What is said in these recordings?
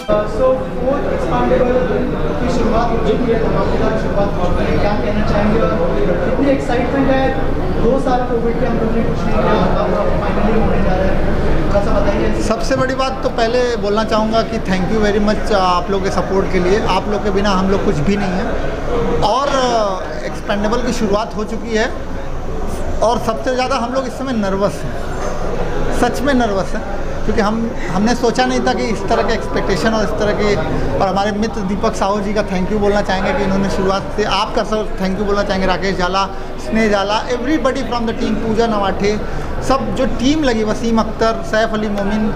सो fourth expandable की शुरुआत हो चुकी है, धमाकेदार शुरुआत हो चुकी है, क्या कहना चाहेंगे? और कितनी एक्साइटमेंट है, 2 साल कोविड के हम लोग ने कुछ नहीं किया, अब फाइनली होने जा रहा है, थोड़ा सा बताइए। सबसे बड़ी बात तो पहले बोलना चाहूँगा कि थैंक यू वेरी मच आप लोग के सपोर्ट के लिए। आप लोग के बिना हम लोग कुछ भी नहीं है। और एक्सपेंडेबल की शुरुआत हो चुकी है और सबसे ज़्यादा हम लोग इस समय नर्वस हैं, सच में नर्वस हैं, क्योंकि हमने सोचा नहीं था कि इस तरह के एक्सपेक्टेशन और इस तरह के। और हमारे मित्र दीपक साहू जी का थैंक यू बोलना चाहेंगे कि इन्होंने शुरुआत से, आपका सब थैंक यू बोलना चाहेंगे, राकेश जाला, स्नेह जाला, एवरीबडी फ्रॉम द टीम, पूजा नवाठे, सब जो टीम लगी, वसीम अख्तर, सैफ अली मोमिन,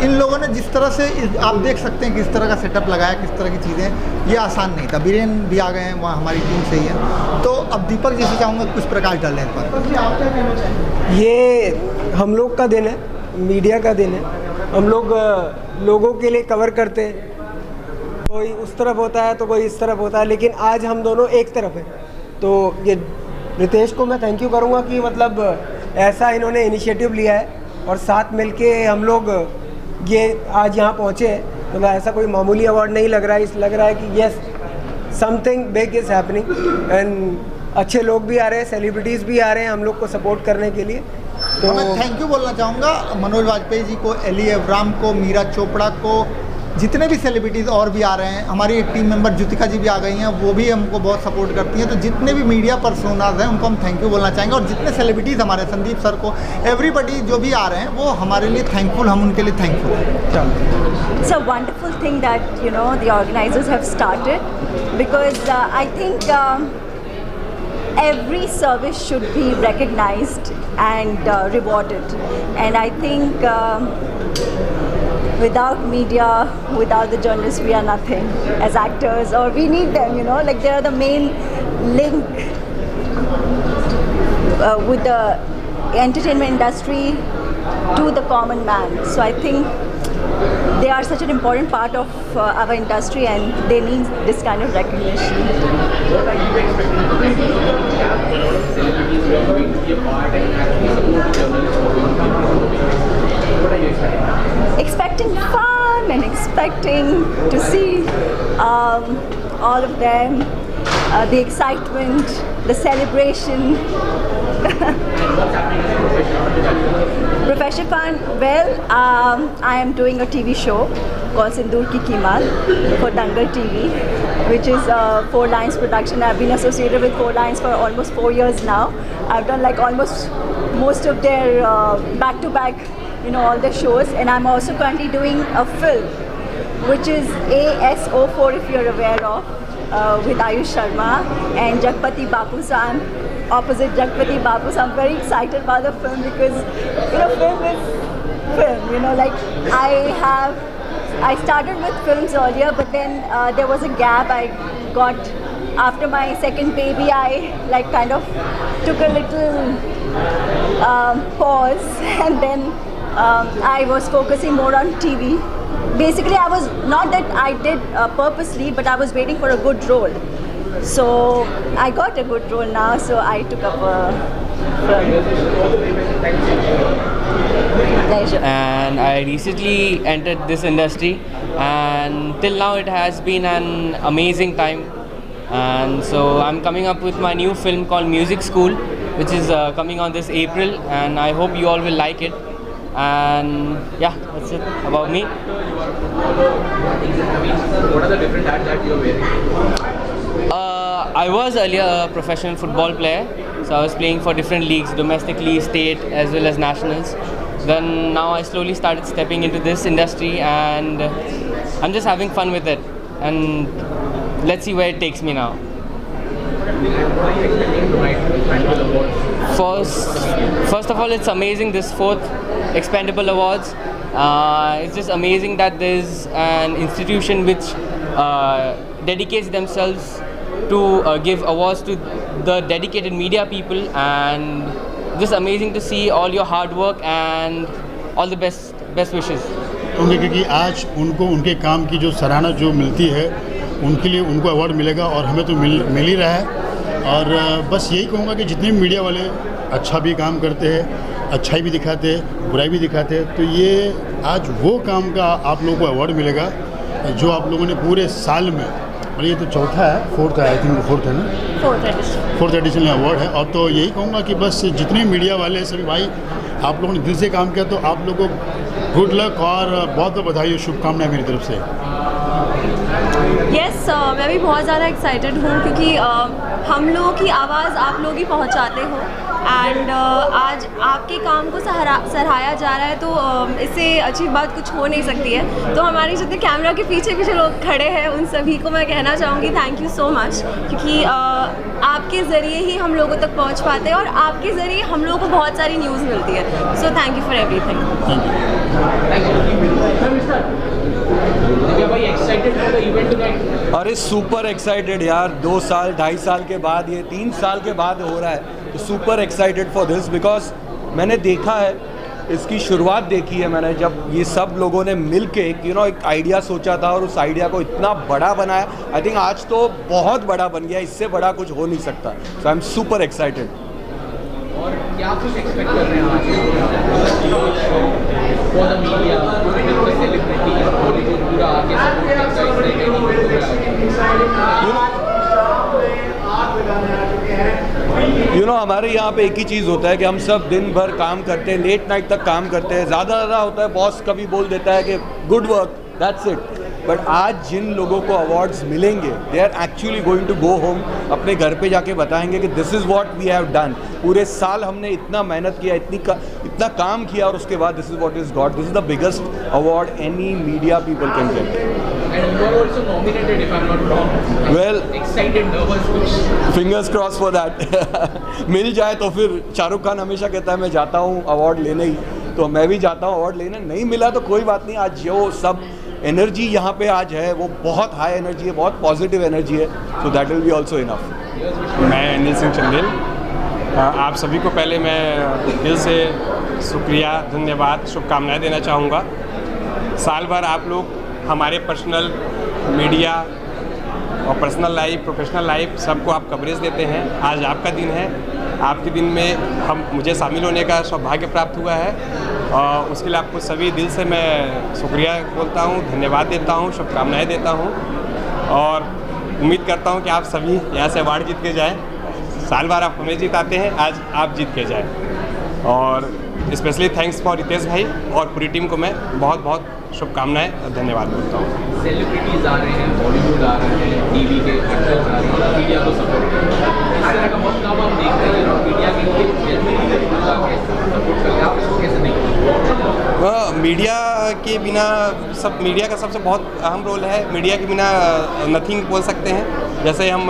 इन लोगों ने जिस तरह से आप देख सकते हैं किस तरह का सेटअप लगाया, किस तरह की चीज़ें, ये आसान नहीं था। बीरेन भी आ गए हैं, वहाँ हमारी टीम से ही है। तो अब दीपक जी से चाहूँगा कुछ प्रकाश डालें इस पर। आप क्या कहना चाहेंगे? ये हम लोग का दिन है, मीडिया का दिन है। हम लोग लोगों के लिए कवर करते हैं, कोई उस तरफ होता है तो कोई इस तरफ होता है, लेकिन आज हम दोनों एक तरफ हैं। तो ये रितेश को मैं थैंक यू करूँगा कि मतलब ऐसा इन्होंने इनिशिएटिव लिया है और साथ मिलके हम लोग ये आज यहाँ पहुँचे हैं। मतलब ऐसा कोई मामूली अवार्ड नहीं लग रहा है, लग रहा है कि yes something big is happening and अच्छे लोग भी आ रहे हैं, सेलिब्रिटीज़ भी आ रहे हैं हम लोग को सपोर्ट करने के लिए। तो मैं थैंक यू बोलना चाहूँगा मनोज वाजपेयी जी को, एली एवराम को, मीरा चोपड़ा को, जितने भी सेलिब्रिटीज़ और भी आ रहे हैं। हमारी एक टीम मेंबर ज्योतिका जी भी आ गई हैं, वो भी हमको बहुत सपोर्ट करती हैं। तो जितने भी मीडिया पर्सोनाज हैं उनको हम थैंक यू बोलना चाहेंगे। और जितने सेलिब्रिटीज़ हमारे, संदीप सर को, एवरीबडी जो भी आ रहे हैं वो हमारे लिए थैंकफुल, हम उनके लिए थैंकफुल हैं। It's a wonderful thing that the organizers have started, because I think every service should be recognized and rewarded, and I think without media, without the journalists, we are nothing as actors, or we need them, like they are the main link with the entertainment industry to the common man. So I think they are such an important part of our industry, and they need this kind of recognition. Expecting fun and expecting to see all of them, the excitement, the celebration. Professional fun. Well, I am doing a TV show called Sindoor Ki Qimat for Dangal TV, which is a 4 Lines production. I've been associated with 4 Lines for almost 4 years now. I've done like almost most of their back-to-back, all the shows, and I'm also currently doing a film, which is ASO4, if you're aware of, with Ayush Sharma and Jagpati Bapu. So I'm opposite Jagpati Bapu. So I'm very excited about the film because, film is film. Like I started with films earlier, but then there was a gap. I got, after my second baby, I kind of took a little pause, and then I was focusing more on TV. Basically, I was not that I did purposely, but I was waiting for a good role. So I got a good role now, so I took up a film. Pleasure. And I recently entered this industry, and till now it has been an amazing time. And so I'm coming up with my new film called Music School, which is coming on this April, and I hope you all will like it. And yeah, that's it about me. What are the different hats that you're wearing? I was earlier a professional football player, so I was playing for different leagues, domestically, state, as well as nationals. Then now I slowly started stepping into this industry, and I'm just having fun with it. And let's see where it takes me now. First of all, it's amazing, this 4th Expendable Awards. It's just amazing that there's an institution which dedicates themselves to give awards to the dedicated media people, and just amazing to see all your hard work and all the best wishes. क्योंकि आज उनको उनके काम की जो सराहना जो मिलती है, उनके लिए उनको अवार्ड मिलेगा, और हमें तो मिल ही रहा है। और बस यही कहूँगा कि जितने भी मीडिया वाले अच्छा भी काम करते हैं, अच्छाई भी दिखाते हैं, बुराई भी दिखाते हैं, तो ये आज वो काम का आप लोगों को अवार्ड मिलेगा जो आप लोगों ने पूरे साल में, और ये तो चौथा है, फोर्थ है, आई थिंक फोर्थ है ना, फोर्थ एडिशन अवार्ड है। और तो यही कहूँगा कि बस जितने मीडिया वाले हैं सभी भाई, आप लोगों ने दिल से काम किया, तो आप लोगों को गुड लक और बहुत बहुत बधाई और शुभकामनाएं मेरी तरफ से। यस, मैं भी बहुत ज़्यादा एक्साइटेड हूँ क्योंकि हम लोगों की आवाज़ आप लोग ही पहुँचाते हो एंड आज आपके काम को सराहाया जा रहा है, तो इससे अच्छी बात कुछ हो नहीं सकती है। तो हमारे जितने कैमरा के पीछे पीछे लोग खड़े हैं उन सभी को मैं कहना चाहूँगी थैंक यू सो मच, क्योंकि आपके ज़रिए ही हम लोगों तक पहुँच पाते हैं और आपके ज़रिए हम लोगों को बहुत सारी न्यूज़ मिलती है। So thank you for everything. अरे सुपर एक्साइटेड यार, 2 साल 2.5 साल के बाद, ये 3 साल के बाद हो रहा है, तो super excited for this because मैंने देखा है, इसकी शुरुआत देखी है मैंने, जब ये सब लोगों ने मिल के एक आइडिया सोचा था और उस आइडिया को इतना बड़ा बनाया। आई थिंक आज तो बहुत बड़ा बन गया, इससे बड़ा कुछ हो नहीं सकता। सो आई एम सुपर एक्साइटेड। और क्या कुछ एक्सपेक्ट कर रहे हैं आज for the media, celebrity Bollywood पूरा आगे हमारे यहाँ पे एक ही चीज़ होता है कि हम सब दिन भर काम करते हैं, लेट नाइट तक काम करते हैं, ज़्यादा होता है बॉस कभी बोल देता है कि good work, that's it. But आज जिन लोगों को अवार्ड्स मिलेंगे, they are actually going to go home, अपने घर पे जाके बताएंगे कि this is what we have done. पूरे साल हमने इतना मेहनत किया, इतना काम किया, और उसके बाद this is what is got. This is the biggest award any media people can get. And you are also nominated, if I'm not wrong. Well, excited, nervous. Fingers crossed for that. मिल जाए तो फिर शाहरुख खान हमेशा कहता है मैं जाता हूँ award लेने ही, तो मैं भी जाता हूँ अवार्ड लेने। नहीं मिला तो कोई बात नहीं, आज जो सब एनर्जी यहाँ पे आज है वो बहुत हाई एनर्जी है, बहुत पॉजिटिव एनर्जी है, so that will be also enough. मैं अनिल सिंह चंदेल, आप सभी को पहले मैं दिल से शुक्रिया, धन्यवाद, शुभकामनाएं देना चाहूँगा। साल भर आप लोग हमारे पर्सनल मीडिया और पर्सनल लाइफ, प्रोफेशनल लाइफ, सबको आप कवरेज देते हैं। आज आपका दिन है, आपके दिन में मुझे शामिल होने का सौभाग्य प्राप्त हुआ है, और उसके लिए आपको सभी दिल से मैं शुक्रिया बोलता हूँ, धन्यवाद देता हूँ, शुभकामनाएं देता हूँ, और उम्मीद करता हूँ कि आप सभी यहाँ से अवार्ड जीत के जाएँ। साल भर आप हमें जिताते हैं, आज आप जीत के जाएँ। और स्पेशली थैंक्स फॉर रितेश भाई और पूरी टीम को मैं बहुत बहुत शुभकामनाएं और धन्यवाद बोलता हूँ। सेलिब्रिटीज आ रहे हैं, बॉलीवुड आ रहे हैं, टीवी के एक्टर्स आ रहे हैं, मीडिया को सपोर्ट कर रहे हैं, इस तरह का बहुत काम हम देख रहे हैं और मीडिया के लिए सपोर्ट करके आप इसको कैसे देखते हैं? मीडिया के बिना मीडिया का सबसे बहुत अहम रोल है। मीडिया के बिना नथिंग बोल सकते हैं। जैसे हम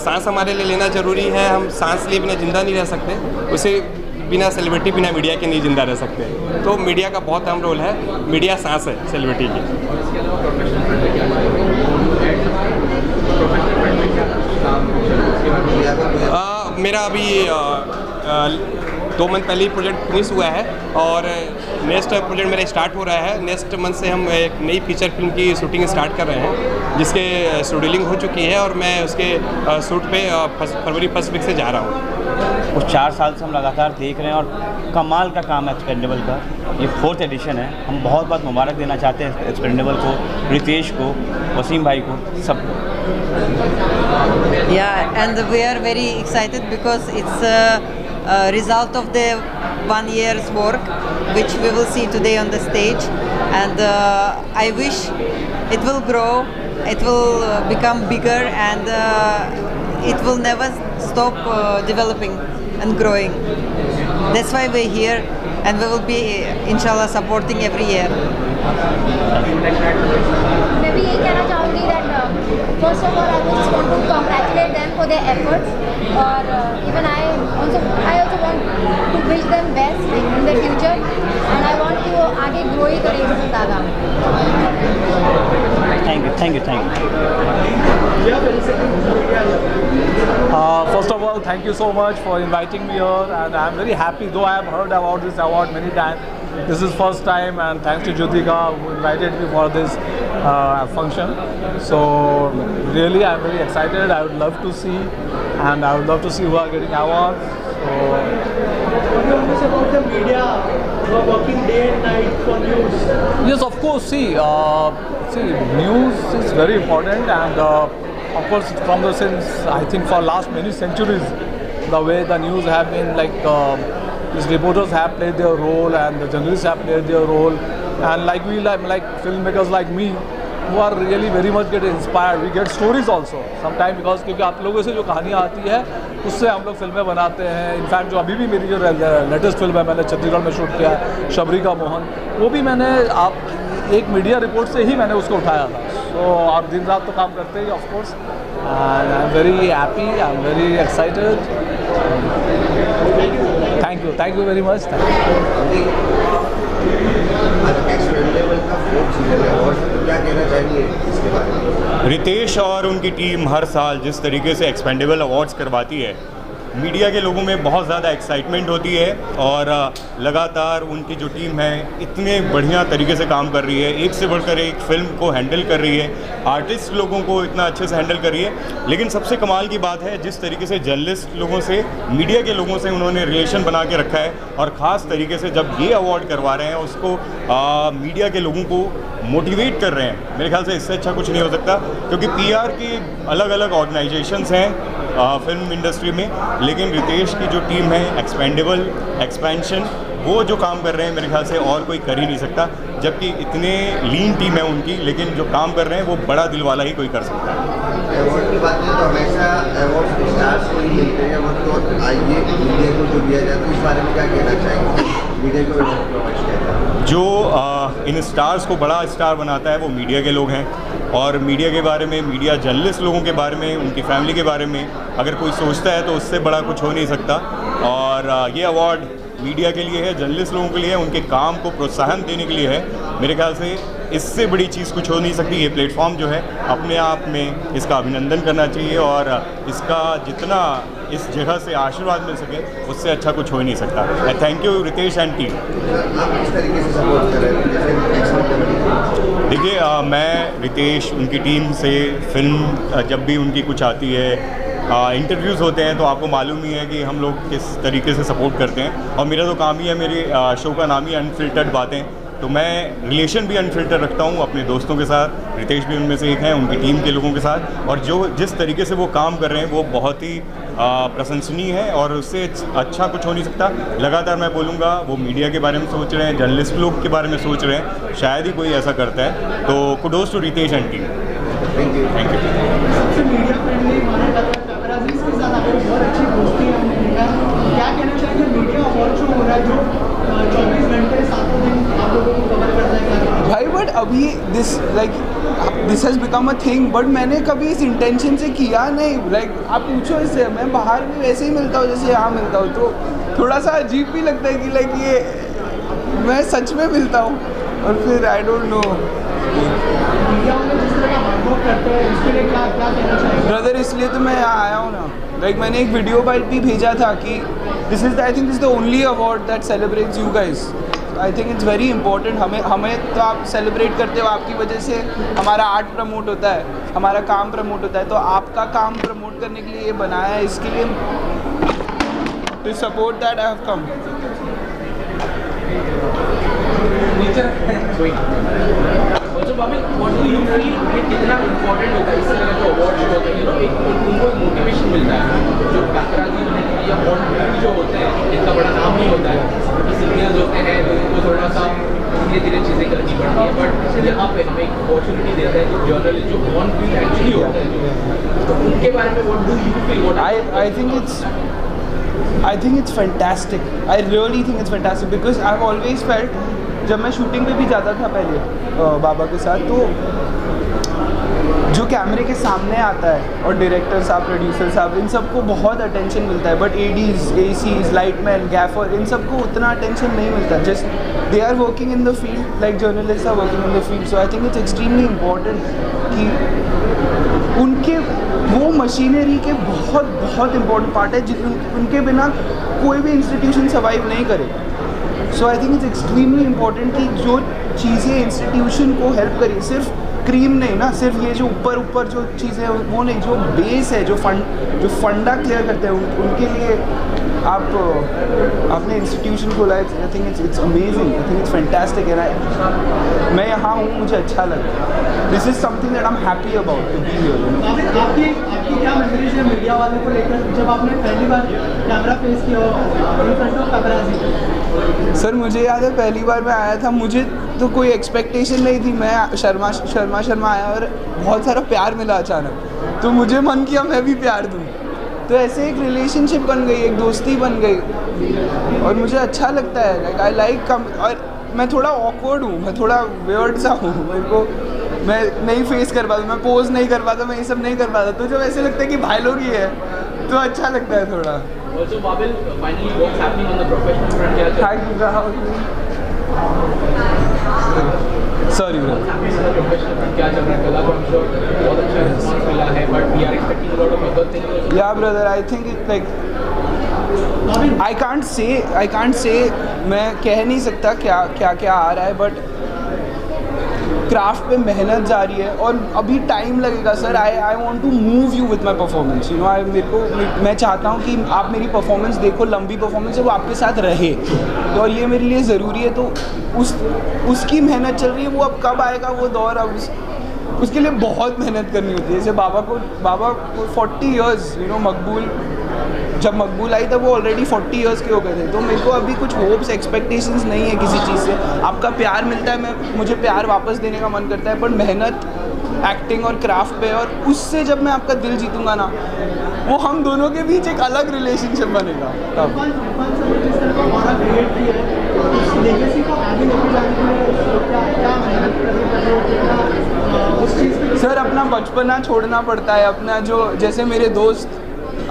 सांस हमारे लिए लेना ज़रूरी है, हम सांस लिए बिना ज़िंदा नहीं रह सकते, उसे बिना सेलिब्रिटी, बिना मीडिया के नहीं जिंदा रह सकते। तो मीडिया का बहुत अहम रोल है, मीडिया सांस है सेलिब्रिटी की। मेरा अभी 2 मंथ पहले ही प्रोजेक्ट फिनिश हुआ है और नेक्स्ट प्रोजेक्ट मेरा स्टार्ट हो रहा है। नेक्स्ट मंथ से हम एक नई फीचर फिल्म की शूटिंग स्टार्ट कर रहे हैं, जिसके शेड्यूलिंग हो चुकी है और मैं उसके शूट पे फरवरी 1 वीक से जा रहा हूँ। कुछ 4 साल से हम लगातार देख रहे हैं और कमाल का काम है एक्सपेंडेबल का। ये 4th एडिशन है। हम बहुत बहुत मुबारक देना चाहते हैं एक्सपेंडेबल को, रितेश को, वसीम भाई को, सबको। Yeah, and we are very excited because it's a result of the 1 year's work, which we will see today on the stage. And I wish it will grow, it will become bigger, and it will never stop developing and growing. That's why we're here, and we will be, inshallah, supporting every year. मैं भी यही कहना चाहूँगी that first of all I just want to congratulate them for their efforts, और even I also want to wish them best in the future, and I want to आगे grow ही करेंगे ज़्यादा। Thank you. First of all, thank you so much for inviting me here, and I'm very happy, though I have heard about this award many times. This is first time, and thanks to Jyotika who invited me for this function. So really I'm very excited. I would love to see, and I would love to see who are getting awards. So about the media who are working day and night for news, Yes, of course. See, news is very important, and of course, from the since I think for last many centuries, the way the news have been these reporters have played their role, and the journalists have played their role, and like filmmakers like me, who are really very much get inspired. We get stories also sometimes because क्योंकि आप लोगों से जो कहानियाँ आती है उससे हम लोग फिल्में बनाते हैं. इनफैक्ट जो अभी भी मेरी जो लेटेस्ट फिल्म है मैंने छत्तीसगढ़ में शूट किया है, शबरी का मोहन, वो भी मैंने एक मीडिया रिपोर्ट से ही मैंने उसको उठाया था. तो आप दिन रात तो काम करते ही of course. And I am very happy, I am very excited. Thank you very much. Ritesh और उनकी टीम हर साल जिस तरीके से एक्सपेंडेबल अवार्ड्स करवाती है, मीडिया के लोगों में बहुत ज़्यादा एक्साइटमेंट होती है और लगातार उनकी जो टीम है इतने बढ़िया तरीके से काम कर रही है, एक से बढ़कर एक फिल्म को हैंडल कर रही है, आर्टिस्ट लोगों को इतना अच्छे से हैंडल कर रही है. लेकिन सबसे कमाल की बात है जिस तरीके से जर्नलिस्ट लोगों से, मीडिया के लोगों से उन्होंने रिलेशन बना के रखा है, और ख़ास तरीके से जब ये अवार्ड करवा रहे हैं उसको मीडिया के लोगों को मोटिवेट कर रहे हैं. मेरे ख्याल से इससे अच्छा कुछ नहीं हो सकता, क्योंकि PR की अलग अलग ऑर्गेनाइजेशंस हैं फिल्म इंडस्ट्री में, लेकिन रितेश की जो टीम है एक्सपेंडेबल, एक्सपेंशन, वो जो काम कर रहे हैं मेरे ख्याल से और कोई कर ही नहीं सकता. जबकि इतने लीन टीम है उनकी, लेकिन जो काम कर रहे हैं वो बड़ा दिल वाला ही कोई कर सकता है. अवार्ड की बात करें तो हमेशा अवार्ड स्टार्स को ही मिलते हैं, तो आइए मीडिया को जो दिया जाए, तो इस बारे में क्या कहना चाहेंगे? मीडिया को जो इन स्टार्स को बड़ा स्टार बनाता है वो मीडिया के लोग हैं, और मीडिया के बारे में, मीडिया जर्नलिस्ट लोगों के बारे में, उनकी फैमिली के बारे में अगर कोई सोचता है तो उससे बड़ा कुछ हो नहीं सकता. और ये अवार्ड मीडिया के लिए है, जर्नलिस्ट लोगों के लिए है, उनके काम को प्रोत्साहन देने के लिए है. मेरे ख्याल से इससे बड़ी चीज़ कुछ हो नहीं सकती. ये प्लेटफॉर्म जो है अपने आप में इसका अभिनंदन करना चाहिए, और इसका जितना इस जगह से आशीर्वाद मिल सके उससे अच्छा कुछ हो ही नहीं सकता. Thank you Ritesh and team. देखिए मैं रितेश, उनकी टीम से फिल्म जब भी उनकी कुछ आती है, इंटरव्यूज़ होते हैं, तो आपको मालूम ही है कि हम लोग किस तरीके से सपोर्ट करते हैं. और मेरा तो काम ही है, मेरे शो का नाम ही अनफिल्टर्ड बातें, तो मैं रिलेशन भी अनफिल्टर रखता हूँ अपने दोस्तों के साथ. रितेश भी उनमें से एक हैं, उनकी टीम के लोगों के साथ, और जिस तरीके से वो काम कर रहे हैं वो बहुत ही प्रशंसनीय है, और उससे अच्छा कुछ हो नहीं सकता. लगातार मैं बोलूँगा वो मीडिया के बारे में सोच रहे हैं, जर्नलिस्ट लोग के बारे में सोच रहे हैं, शायद ही कोई ऐसा करता है. तो kudos to Ritesh and team. Thank you. Media friendly माना जाता है, पेपराजीज के साथ आपकी बहुत अच्छी दोस्ती है हमने देखा. क्या कहना चाहिए मीडिया अवार्ड शो हो रहा है जो 24 घंटे 7 दिन आप लोगों को कवर करता है भाई? बट अभी this has become a thing, but मैंने कभी इस इंटेंशन से किया नहीं. आप पूछो इससे, मैं बाहर भी वैसे ही मिलता हूँ जैसे यहाँ मिलता हूँ, तो थोड़ा सा अजीब भी लगता है कि ये मैं सच में मिलता हूँ, और फिर आई डोंट नो. ब्रदर इसलिए तो मैं यहाँ आया हूँ ना. मैंने एक वीडियो भी भेजा था कि this is the only award that celebrates you guys. I think it's very important. हमें तो आप सेलिब्रेट करते हो, आपकी वजह से हमारा आर्ट प्रमोट होता है, हमारा काम प्रमोट होता है, तो आपका काम प्रमोट करने के लिए ये बनाया है. इसके लिए to support that I have come. What do you feel कि कितना इम्पोर्टेंट होता है इस तरह का जो अवार्ड जो होता है, उनको मोटिवेशन मिलता है. जो पेपराजी या ऑन जो होते हैं इनका बड़ा नाम नहीं होता है, सीनियर्स होते हैं तो उनको थोड़ा सा धीरे धीरे चीज़ें करनी पड़ती है. बट यहाँ पे हमें एक अपॉर्चुनिटी देता है जो जर्नलिस्ट जो ऑन फील्ड एक्चुअली होता है, तो उनके बारे में what do you feel? I think it's fantastic. I really think it's fantastic because I've always felt, जब मैं शूटिंग पे भी जाता था पहले बाबा के साथ, तो जो कैमरे के सामने आता है और डायरेक्टर साहब, प्रोड्यूसर साहब, इन सबको बहुत अटेंशन मिलता है. But ADs, ACs, lightman, gaffer, इन सबको उतना अटेंशन नहीं मिलता. Just they are working in the field like journalist are working in the field. So I think it's extremely important कि उनके वो मशीनरी के बहुत इम्पोर्टेंट पार्ट है उनके बिना कोई भी इंस्टीट्यूशन सर्वाइव नहीं करेगा. So I think it's extremely important कि जो चीज़ें इंस्टीट्यूशन को हेल्प करें, सिर्फ क्रीम नहीं ना, सिर्फ ये जो ऊपर ऊपर जो चीज़ है वो नहीं, जो बेस है, जो फंडा क्लियर करते हैं उनके लिए आप अपने इंस्टीट्यूशन खोला है। I think it's amazing, I think it's fantastic and मैं यहाँ हूँ, मुझे अच्छा लगा। This is something that I am happy about to be here. आपकी क्या मेमोरीज है मीडिया वालों को लेकर जब आपने पहली बार कैमरा फेस किया in front of camera? Sir मुझे याद है पहली बार मैं आया था, मुझे तो कोई एक्सपेक्टेशन नहीं थी। मैं शर्मा आया और बहुत सारा प्यार मिला अचानक, तो मुझे मन किया मैं भी प्यार दूँ, तो ऐसे एक रिलेशनशिप बन गई, एक दोस्ती बन गई और मुझे अच्छा लगता है। लाइक आई लाइक और मैं थोड़ा ऑकवर्ड हूँ, मैं थोड़ा वियर्ड सा हूँ, मेरे को मैं नहीं फेस कर पाता, मैं पोज नहीं कर पाता, मैं ये सब नहीं कर पाता, तो जब ऐसे लगता है कि भाई लोग ही है तो अच्छा लगता है थोड़ा। Also, Babil, finally, what's happening on the professional front? Thank you, Sorry, bro. What's happening on the professional front? क्या चल रहा है? कला को I'm sure बहुत अच्छा response मिला है, but we are expecting a lot of other things. Yeah, brother, I think it like I can't say मैं कह नहीं सकता क्या आ रहा है, बट क्राफ्ट पे मेहनत जारी है और अभी टाइम लगेगा sir. I want to move you with my performance, you know. मैं चाहता हूँ कि आप मेरी परफॉर्मेंस देखो, लंबी परफॉर्मेंस है, वो आपके साथ रहे, और ये मेरे लिए ज़रूरी है। तो उसकी मेहनत चल रही है, वो अब कब आएगा वो दौर, अब उसके लिए बहुत मेहनत करनी होती है। जैसे बाबा को 40 ईयर्स, यू नो, जब मकबूल आई तब वो ऑलरेडी 40 ईयर्स के हो गए थे। तो मेरे को अभी कुछ होप्स एक्सपेक्टेशंस नहीं है किसी चीज़ से। आपका प्यार मिलता है, मुझे प्यार वापस देने का मन करता है, पर मेहनत एक्टिंग और क्राफ्ट पे, और उससे जब मैं आपका दिल जीतूंगा ना, वो हम दोनों के बीच एक अलग रिलेशनशिप बनेगा तब। सर अपना बचपना छोड़ना पड़ता है, अपना जो, जैसे मेरे दोस्त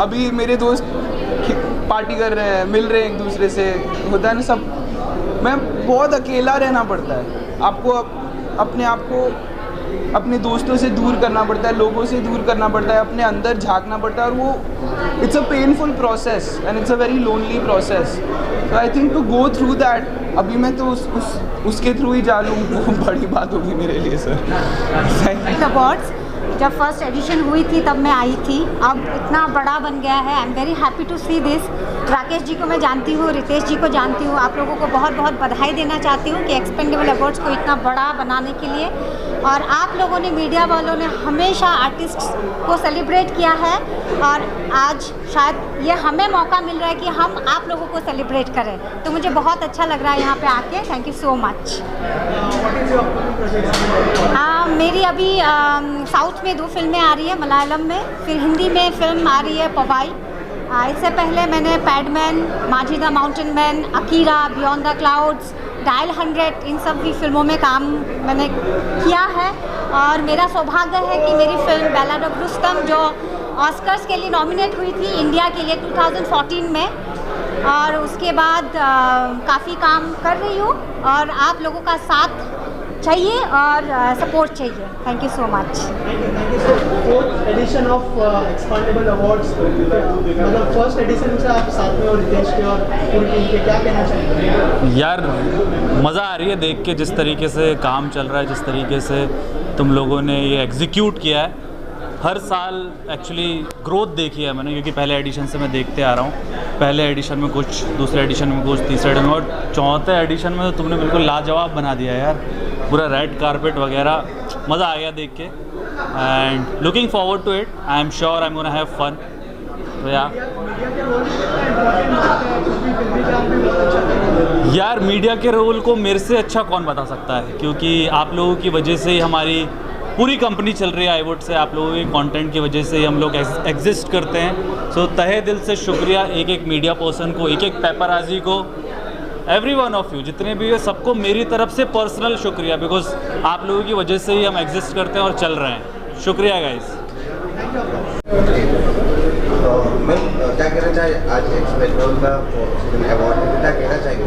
अभी मेरे दोस्त पार्टी कर रहे हैं, मिल रहे हैं एक दूसरे से, होता है ना सब, मैं बहुत अकेला रहना पड़ता है। आपको अपने आप को अपने दोस्तों से दूर करना पड़ता है, लोगों से दूर करना पड़ता है, अपने अंदर झांकना पड़ता है, और वो it's a painful process and it's a very lonely process. तो I think to go through that, अभी मैं तो उसके थ्रू ही जा लूँ, वो बड़ी बात होगी मेरे लिए सर। अवार्ड्स जब फर्स्ट एडिशन हुई थी तब मैं आई थी, अब इतना बड़ा बन गया है। I am very happy to see this. Rakesh ji को मैं जानती हूँ, रितेश जी को जानती हूँ, आप लोगों को बहुत बहुत बधाई देना चाहती हूँ कि एक्सपेंडेबल अवार्ड्स को इतना बड़ा बनाने के लिए। और आप लोगों ने, मीडिया वालों ने हमेशा आर्टिस्ट्स को सेलिब्रेट किया है, और आज शायद ये हमें मौका मिल रहा है कि हम आप लोगों को सेलिब्रेट करें, तो मुझे बहुत अच्छा लग रहा है यहाँ पे आके। Thank you so much. मेरी अभी साउथ में 2 फिल्में आ रही है, मलयालम में, फिर हिंदी में फिल्म आ रही है पवाई। इससे पहले मैंने पैडमैन, माझी the mountain man, Akira, beyond the clouds, dial 100, इन सब भी फिल्मों में काम मैंने किया है। और मेरा सौभाग्य है कि मेरी फिल्म बैलाड ऑफ रुस्तम, जो ऑस्कर्स के लिए नॉमिनेट हुई थी इंडिया के लिए 2014 में, और उसके बाद काफ़ी काम कर रही हूँ, और आप लोगों का साथ चाहिए और सपोर्ट चाहिए। Thank you so much. Fourth edition of expendable awards, मतलब फर्स्ट एडिशन से आप साथ में और रितेश के और पूरी टीम के, क्या कहना चाहिए? यार मज़ा आ रही है देख के, जिस तरीके से काम चल रहा है, जिस तरीके से तुम लोगों ने ये एग्जीक्यूट किया है। हर साल एक्चुअली ग्रोथ देखी है मैंने, क्योंकि पहले एडिशन से मैं देखते आ रहा हूँ। पहले एडिशन में कुछ, दूसरे एडिशन में कुछ, तीसरे एडिशन में, और चौथे एडिशन में तो तुमने बिल्कुल लाजवाब बना दिया यार, पूरा रेड कारपेट वगैरह, मज़ा आ गया देख के। And looking forward to it, I am sure I am gonna have fun. तो यार मीडिया के रोल को मेरे से अच्छा कौन बता सकता है, क्योंकि आप लोगों की वजह से ही हमारी पूरी कंपनी चल रही है। आई वुड से आप लोगों के कंटेंट की वजह से ही हम लोग एग्जिस्ट करते हैं। सो तहे दिल से शुक्रिया एक एक मीडिया पर्सन को, एक एक पेपराजी को, एवरी वन ऑफ यू जितने भी है, सबको मेरी तरफ से पर्सनल शुक्रिया, बिकॉज आप लोगों की वजह से ही हम एग्जिस्ट करते हैं और चल रहे हैं। शुक्रिया गाइस। मैम क्या कहना चाहिए आज एक्सपेंडेबल का अवार्ड क्या कहना चाहिए?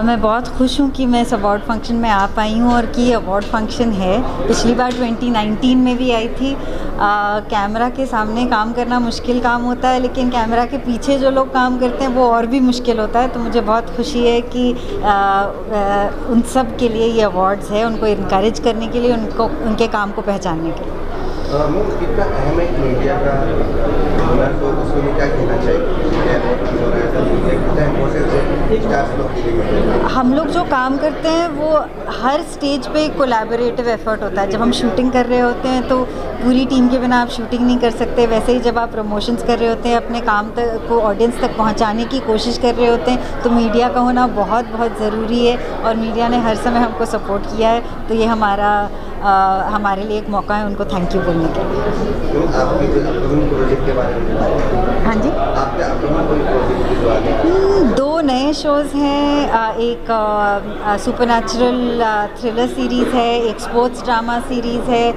मैं बहुत खुश हूँ कि मैं इस अवार्ड फंक्शन में आ पाई हूँ और कि ये अवार्ड फंक्शन है। पिछली बार 2019 में भी आई थी। कैमरा के सामने काम करना मुश्किल काम होता है, लेकिन कैमरा के पीछे जो लोग काम करते हैं वो और भी मुश्किल होता है। तो मुझे बहुत खुशी है कि उन सब के लिए ये अवार्ड्स है, उनको इनकरेज करने के लिए, उनको उनके काम को पहचानने के लिए। कितना अहम है मीडिया का हुनर, तो उसमें क्या कहना चाहिए? हम लोग जो काम करते हैं वो हर स्टेज पे कोलैबोरेटिव एफर्ट होता है। जब हम शूटिंग कर रहे होते हैं तो पूरी टीम के बिना आप शूटिंग नहीं कर सकते। वैसे ही जब आप प्रमोशंस कर रहे होते हैं, अपने काम तक को ऑडियंस तक पहुंचाने की कोशिश कर रहे होते हैं, तो मीडिया का होना बहुत बहुत ज़रूरी है। और मीडिया ने हर समय हमको सपोर्ट किया है, तो ये हमारे लिए एक मौका है उनको थैंक यू बोलने के लिए। आपके प्रोजेक्ट के बारे में? हाँ जी, आपके प्रोजेक्ट 2 नए शोज़ हैं। एक सुपरनैचुरल थ्रिलर सीरीज़ है, एक स्पोर्ट्स ड्रामा सीरीज़ है।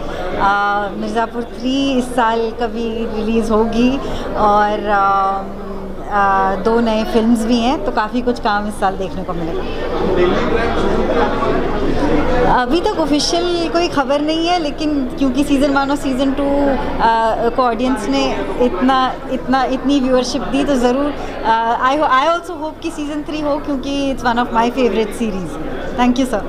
मिर्ज़ापुर 3 इस साल कभी रिलीज़ होगी, और 2 नए फिल्म्स भी हैं। तो काफ़ी कुछ काम इस साल देखने को मिलेगा। अभी तक ऑफिशियल कोई खबर नहीं है, लेकिन क्योंकि सीज़न 1 और सीज़न 2 को ऑडियंस ने इतनी व्यूअरशिप दी, तो ज़रूर आई ऑल्सो होप कि सीज़न 3 हो, क्योंकि it's one of my favourite series. Thank you sir.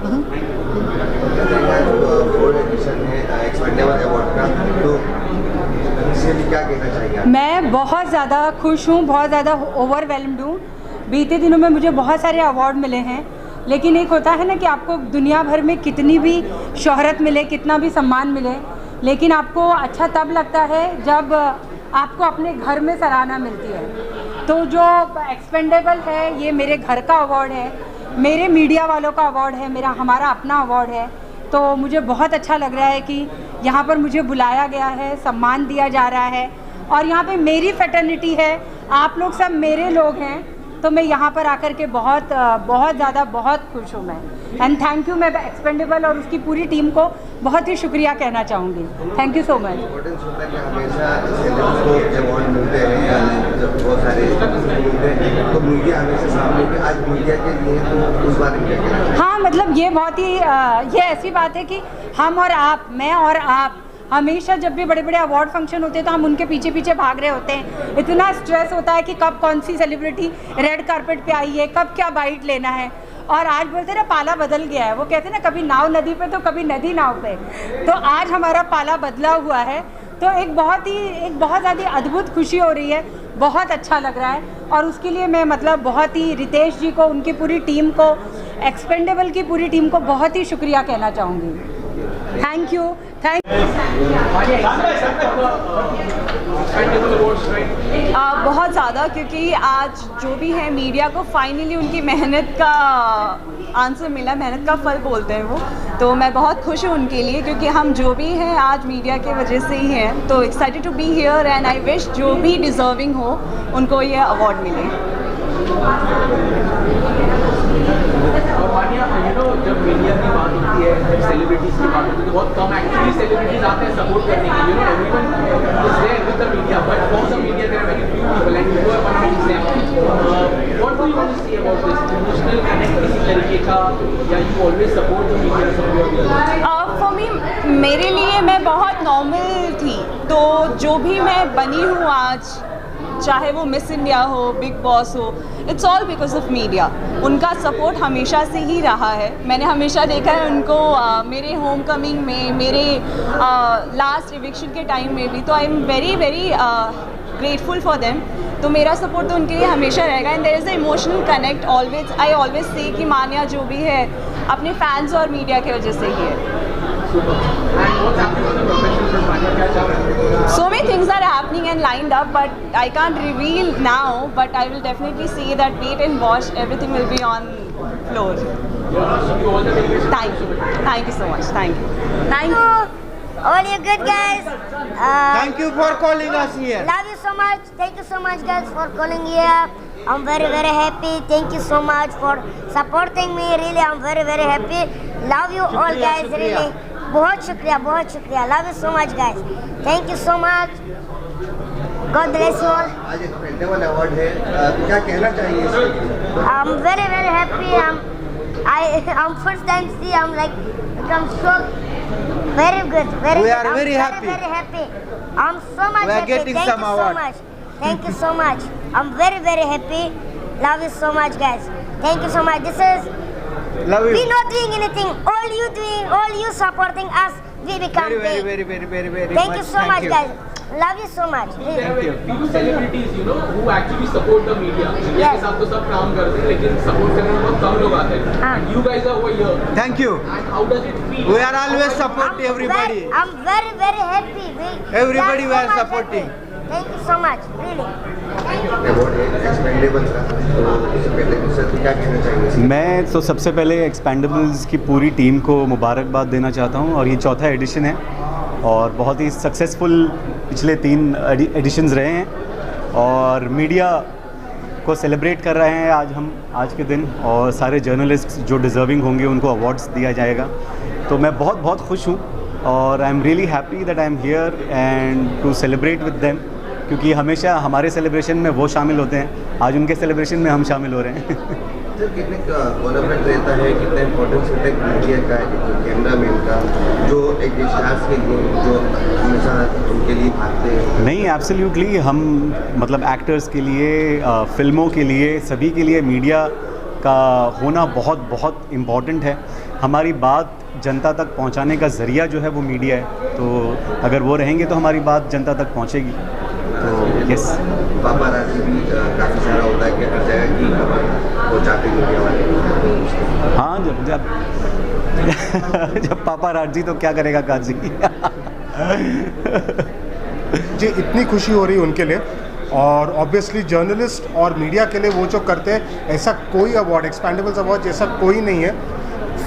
मैं बहुत ज़्यादा खुश हूँ, बहुत ज़्यादा ओवरवेलम्ड हूँ। बीते दिनों में मुझे बहुत सारे अवार्ड मिले हैं, लेकिन एक होता है ना कि आपको दुनिया भर में कितनी भी शोहरत मिले, कितना भी सम्मान मिले, लेकिन आपको अच्छा तब लगता है जब आपको अपने घर में सराहना मिलती है। तो जो एक्सपेंडेबल है, ये मेरे घर का अवार्ड है, मेरे मीडिया वालों का अवार्ड है, हमारा अपना अवार्ड है। तो मुझे बहुत अच्छा लग रहा है कि यहाँ पर मुझे बुलाया गया है, सम्मान दिया जा रहा है, और यहाँ पे मेरी फ्रेटर्निटी है, आप लोग सब मेरे लोग हैं। तो मैं यहाँ पर आकर के बहुत ज़्यादा बहुत खुश हूँ मैं। एंड थैंक यू, मैं एक्सपेंडेबल और उसकी पूरी टीम को बहुत ही शुक्रिया कहना चाहूँगी। Thank you so much. हाँ, मतलब ये बहुत ही ये ऐसी बात है कि हम और आप, मैं और आप, हमेशा जब भी बड़े बड़े अवार्ड फंक्शन होते हैं तो हम उनके पीछे पीछे भाग रहे होते हैं। इतना स्ट्रेस होता है कि कब कौन सी सेलिब्रिटी रेड कारपेट पे आई है, कब क्या बाइट लेना है। और आज बोलते हैं ना, पाला बदल गया है। वो कहते हैं ना, कभी नाव नदी पे तो कभी नदी नाव पे। तो आज हमारा पाला बदला हुआ है, तो एक बहुत ज़्यादा अद्भुत खुशी हो रही है, बहुत अच्छा लग रहा है। और उसके लिए मैं मतलब बहुत ही रितेश जी को, उनकी पूरी टीम को, एक्सपेंडेबल की पूरी टीम को बहुत ही शुक्रिया कहना चाहूँगी। Thank you. बहुत ज़्यादा, क्योंकि आज जो भी है मीडिया को फाइनली उनकी मेहनत का आंसर मिला, मेहनत का फल बोलते हैं वो। तो मैं बहुत खुश हूँ उनके लिए, क्योंकि हम जो भी हैं आज मीडिया की वजह से ही हैं। तो excited to be here and I wish जो भी डिज़र्विंग हो उनको ये अवार्ड मिले। जब मीडिया की बात होती है, जब सेलिब्रिटीज की बात होती है, तो बहुत कम एक्चुअली सेलिब्रिटीज आते हैं सपोर्ट करने के लिए। Everyone is there with the media, but for the media there are very few people and you are one of them. What do you want to say about this emotional connect किसी तरीके का, या you always support the media? For me, मेरे लिए मैं बहुत normal थी। तो जो भी मैं बनी हूँ आज, चाहे वो मिस इंडिया हो, बिग बॉस हो, it's all because of media. उनका सपोर्ट हमेशा से ही रहा है। मैंने हमेशा देखा है उनको मेरे होम कमिंग में, मेरे लास्ट इविक्शन के टाइम में भी। तो I am very very grateful for them. तो मेरा सपोर्ट तो उनके लिए हमेशा रहेगा। And there is a emotional connect always. I always say कि मान्या जो भी है अपने फैंस और मीडिया की वजह से ही है। So many things are happening and lined up, but I can't reveal now. But I will definitely say that wait and watch. Everything will be on floor. Thank you so much. Thank you. All you good guys. Thank you for calling us here. Love you so much. Thank you so much guys for calling here. I'm very very happy. Thank you so much for supporting me. Really, I'm very very happy. Love you all guys. Really. बहुत शुक्रिया, बहुत शुक्रिया। Love you so much guys, thank you so much. God bless you all. आज expendable award है, क्या कहना चाहिए इसके लिए? I'm very happy. I'm first time see. I'm like I'm so very good. We are I'm very happy. Very happy. I'm so much We are happy. getting Thank some you award. so much. Thank you so much. I'm very happy. Love you so much, guys. Thank you so much. This is Love you. we not doing anything. All you doing, all you supporting us. We become big. Very Thank you so much, you. guys. Love you so much. Really. few celebrities, you know, who actually support the media. Media Yes. के साथ तो सब काम करते हैं, लेकिन support करने में बहुत कम लोग आते हैं. And you guys are over here. Thank you. And how does it feel? We are always supporting everybody. I'm very happy. Everybody we are so much supporting. happy. Thank you so much. Really. Award है expendable का, तो इससे पहले sir क्या कहना चाहिए? मैं तो सबसे पहले एक्सपेंडेबल्स की पूरी टीम को मुबारकबाद देना चाहता हूँ और ये चौथा एडिशन है और बहुत ही सक्सेसफुल पिछले 3 एडिशंस रहे हैं और मीडिया को सेलिब्रेट कर रहे हैं आज के दिन और सारे जर्नलिस्ट जो डिज़र्विंग होंगे उनको अवार्ड्स दिया जाएगा। तो मैं बहुत खुश हूँ और I am really happy that I am here and to celebrate with them, क्योंकि हमेशा हमारे सेलिब्रेशन में वो शामिल होते हैं, आज उनके सेलिब्रेशन में हम शामिल हो रहे हैं। सर कितने कोलैबोरेट रहता है, कितना इम्पोर्टेंस होता है मीडिया का, कैमरामैन का, जो एक स्टार्स के लिए जो हमेशा उनके लिए भागते हैं? नहीं, एब्सोल्युटली हम मतलब एक्टर्स के लिए, फिल्मों के लिए, सभी के लिए मीडिया का होना बहुत इम्पॉर्टेंट है। हमारी बात जनता तक पहुंचाने का ज़रिया जो है वो मीडिया है, तो अगर वो रहेंगे तो हमारी बात जनता तक पहुंचेगी। तो यस, पापाराज़ी भी काफ़ी सारा होता है कि हर जगह की खबर पहुँचाते मीडिया वाले। हाँ, जब पापाराज़ी तो क्या करेगा काजी। जी इतनी खुशी हो रही है उनके लिए और ऑब्वियसली जर्नलिस्ट और मीडिया के लिए वो जो करते हैं, ऐसा कोई अवार्ड, एक्सपेंडेबल्स अवार्ड जैसा कोई नहीं है।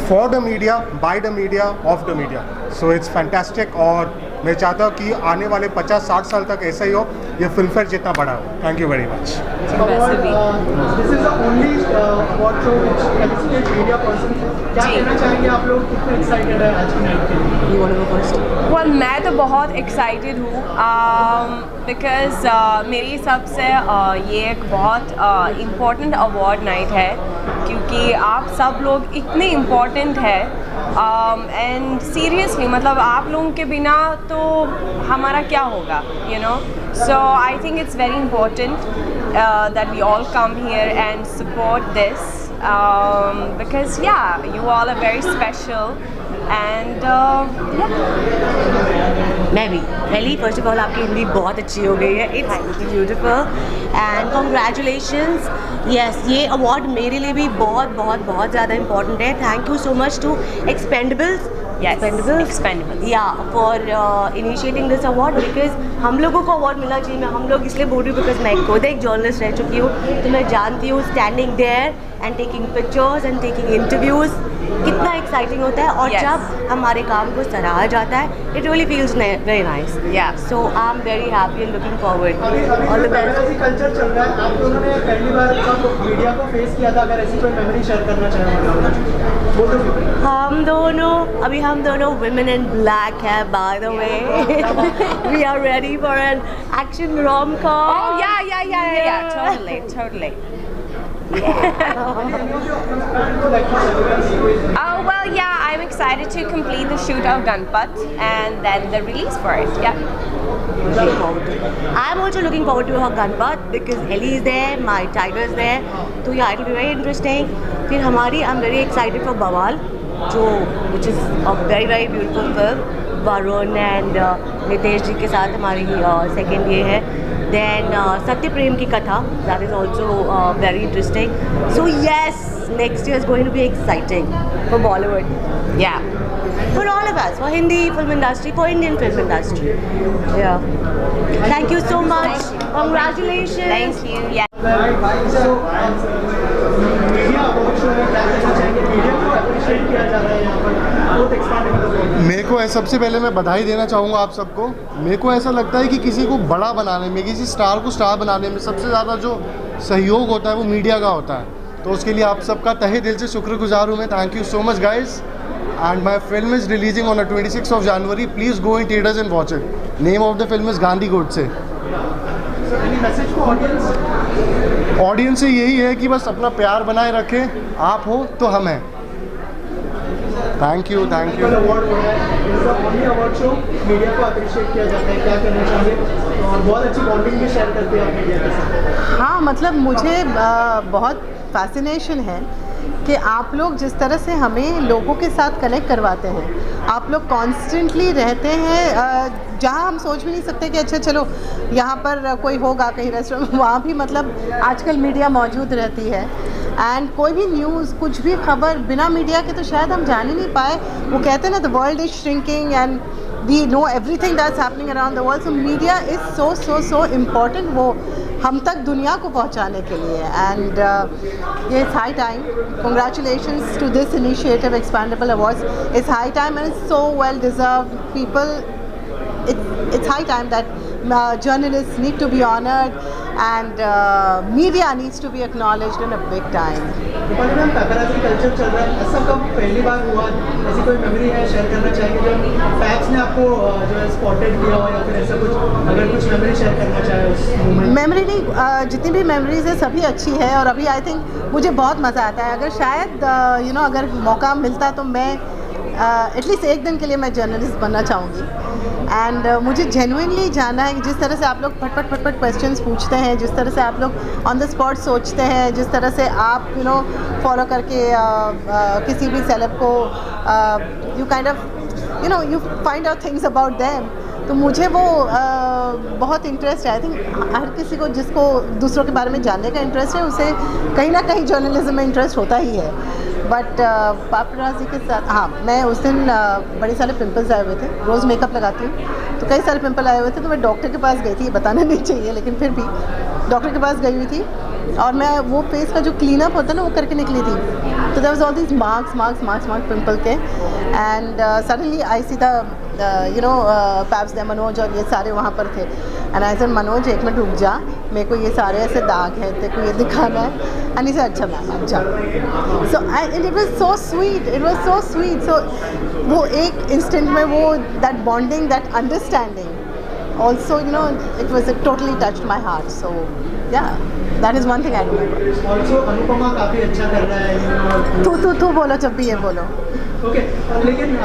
For the media, by the media, of the media, so it's fantastic. और मैं चाहता हूँ कि आने वाले 50-60 साल तक ऐसा ही हो, ये फिल्म फेयर जितना बड़ा हो। Thank you very much. This is the only award show which felicitate media person. क्या कहना चाहेंगे आप लोग, कितने एक्साइटेड है आज की नाइट के लिए? You want to go first? Well, मैं तो बहुत एक्साइटेड हूँ बिकॉज मेरी हिसाब से ये एक बहुत इम्पॉर्टेंट अवार्ड नाइट है, क्योंकि आप सब लोग इतने इम्पॉर्टेंट है एंड सीरियसली मतलब आप लोगों के बिना तो हमारा क्या होगा, you know. So I think it's very important that we all come here and support this because yeah, you all are very special and मैं भी पहली फर्स्ट ऑफ ऑल आपकी हिंदी बहुत अच्छी हो गई है, it's beautiful and congratulations. Yes, ये अवार्ड मेरे लिए भी बहुत ज़्यादा इम्पॉर्टेंट है। Thank you so much to expendables for initiating this award, because हम लोगों को अवार्ड मिलना चाहिए। मैं हम लोग इसलिए बोल रही हूँ बिकॉज मैं खुद एक जर्नलिस्ट रह चुकी हूँ, तो मैं जानती हूँ standing there and taking pictures and taking interviews कितना एक्साइटिंग होता है और जब हमारे काम को सराहा जाता है, it really feels very nice. So I am very happy and looking forward. All the best. Culture चल रहा है, आप लोगों ने पहली बार जब मीडिया को फेस किया था, अगर ऐसी कोई मेमोरी शेयर करना चाहें? हम दोनों women in black है, by the way. We are ready for an action rom-com. Oh yeah, totally. Oh well, yeah, I'm excited to complete the shoot of Ganpat and then the release for it. Yeah. I'm also looking forward to her Ganpat because Ellie is there, my tiger is there. So yeah, it will be very interesting. फिर हमारी I'm very excited for Bawal, which is a very beautiful film. Varun and Nitesh ji के साथ हमारी second ये है। Then सत्य Prem Ki Katha, that is also very interesting. So yes, next year is going to be exciting for Bollywood, या for all of us, for Hindi film industry, for Indian film industry. Yeah thank you so much, congratulation. Thank you. Yeah मेरे को सबसे पहले मैं बधाई देना चाहूँगा आप सबको। मेरे को ऐसा लगता है कि किसी को बड़ा बनाने में, किसी स्टार को स्टार बनाने में सबसे ज़्यादा जो सहयोग होता है वो मीडिया का होता है। तो उसके लिए आप सबका तहे दिल से शुक्रगुजार हूँ मैं। Thank you so much guys. And my film is releasing on 26 January. Please go in theatres and watch it. Name of the film is Gandhi Godse. Message को ऑडियंस से यही है कि बस अपना प्यार बनाए रखें, आप हो तो हम हैं। Thank you. अवार्ड हो रहा है, ओनली अवार्ड शो मीडिया को अप्रिशिएट किया जाता है, क्या कहना चाहिए? और बहुत अच्छी बॉन्डिंग भी शेयर करते हैं आप मीडिया के साथ। हाँ, मतलब मुझे बहुत फैसिनेशन है कि आप लोग जिस तरह से हमें लोगों के साथ कनेक्ट करवाते हैं। आप लोग कॉन्स्टेंटली रहते हैं जहाँ हम सोच भी नहीं सकते कि अच्छा चलो यहाँ पर कोई होगा कहीं रेस्टोरेंट, वहाँ भी मतलब आजकल मीडिया मौजूद रहती है। एंड कोई भी न्यूज़, कुछ भी खबर बिना मीडिया के तो शायद हम जान ही नहीं पाए। वो कहते हैं ना, the world is shrinking and we know everything that's happening around the world. So media is so important वो हम तक दुनिया को पहुंचाने के लिए। एंड ये it's high time, congratulations to this initiative expendable awards. It's high time and it's so well deserved. People, it's high time that journalists need to be honored and media needs to be acknowledged in a big time. Ma'am paparazzi culture चल रहा है, ऐसा कब पहली बार हुआ? ऐसी कोई memory है शेयर करना चाहेंगे जब फैक्स ने आपको जो है स्पॉटेड किया हो, या फिर ऐसा कुछ, अगर कुछ मेमोरी शेयर करना चाहे उस मोमेंट? मेमोरी नहीं, जितनी भी मेमोरीज है सभी अच्छी है। और अभी आई थिंक मुझे बहुत मज़ा आता है। अगर शायद अगर मौका मिलता तो मैं एटलीस्ट एक दिन के लिए मैं जर्नलिस्ट बनना चाहूँगी। एंड मुझे जेन्युइनली जानना है कि जिस तरह से आप लोग फटफट क्वेश्चंस पूछते हैं, जिस तरह से आप लोग ऑन द स्पॉट सोचते हैं, जिस तरह से आप फॉलो करके किसी भी सेलेब को you kind of you find out things about them, तो मुझे वो बहुत इंटरेस्ट है। आई थिंक हर किसी को जिसको दूसरों के बारे में जानने का इंटरेस्ट है, उसे कहीं ना कहीं जर्नलिज्म में इंटरेस्ट होता ही है। बट पापराज़ी के साथ, हाँ, मैं उस दिन बड़े सारे पिंपल्स आए हुए थे। रोज़ मेकअप लगाती हूँ तो कई सारे पिंपल आए हुए थे, तो मैं डॉक्टर के पास गई थी। ये बताना नहीं चाहिए, लेकिन फिर भी डॉक्टर के पास गई हुई थी और मैं वो फेस का जो क्लीन अप होता है ना, वो करके निकली थी। तो there was all these marks pimple के। And suddenly I see the paps दे मनोज और ये सारे वहाँ पर थे। एंड आई सेड, मनोज एक मिनट रुक जा, मेरे को ये सारे ऐसे दाग हैं, तेरे को ये दिखाना है। एंड ही सेड, अच्छा मैम आप जाओ। So and it was so sweet, so वो एक इंस्टेंट में वो that bonding, that understanding also, it was totally touched my heart. So yeah, that is one thing I remember. Also Anupama काफ़ी अच्छा कर रहा है। तू बोलो जब भी ये बोलो। ओके, लेकिन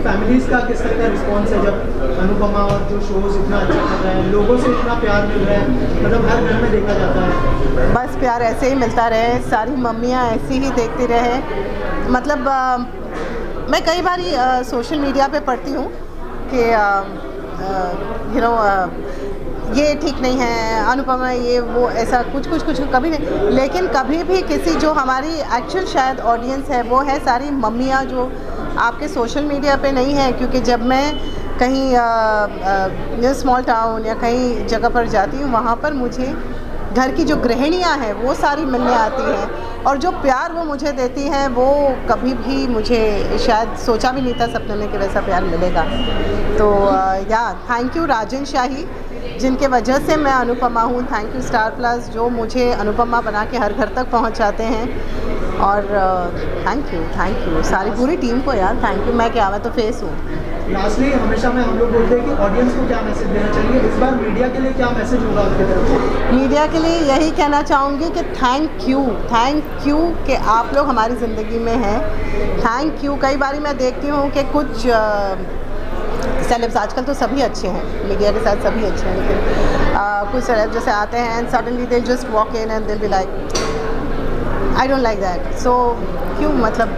फैमिलीज़ का किस तरह का रिस्पॉन्स है जब अनुपमा और जो शोज़ इतना अच्छा कर रहा है, लोगों से इतना प्यार मिल रहा है, मतलब हर घर में देखा जाता है? बस प्यार ऐसे ही मिलता रहे, सारी मम्मियाँ ऐसी ही देखती रहे। मतलब मैं कई बार सोशल मीडिया पे पढ़ती हूँ कि ये ठीक नहीं है, अनुपमा ये वो, ऐसा कुछ कभी नहीं। लेकिन कभी भी किसी जो हमारी एक्चुअल शायद ऑडियंस है, वो है सारी मम्मियाँ जो आपके सोशल मीडिया पे नहीं है। क्योंकि जब मैं कहीं स्मॉल टाउन या कहीं जगह पर जाती हूँ, वहाँ पर मुझे घर की जो गृहिणियाँ हैं वो सारी मिलने आती हैं, और जो प्यार वो मुझे देती हैं वो कभी भी मुझे शायद सोचा भी नहीं था सपने में कि वैसा प्यार मिलेगा। तो या थैंक यू राजन शाही, जिनके वजह से मैं अनुपमा हूँ। थैंक यू स्टार प्लस, जो मुझे अनुपमा बना के हर घर तक पहुँचाते हैं। और थैंक यू सारी पूरी टीम को यार, थैंक यू। मैं तो फेस हूँ। लास्टली हमेशा हम लोग बोलते हैं कि ऑडियंस को क्या मैसेज देना चाहिए, इस बार मीडिया के लिए क्या मैसेज होगा आपकी तरफ से? मीडिया के लिए यही कहना चाहूँगी कि थैंक यू कि आप लोग हमारी ज़िंदगी में हैं। Thank you. कई बारी मैं देखती हूँ कि कुछ सेलेब्स, आजकल तो सभी अच्छे हैं, मीडिया के साथ सभी अच्छे हैं, लेकिन कुछ सेलेब्स जैसे आते हैं and suddenly they just walk in and they be like I don't like that. So क्यों, मतलब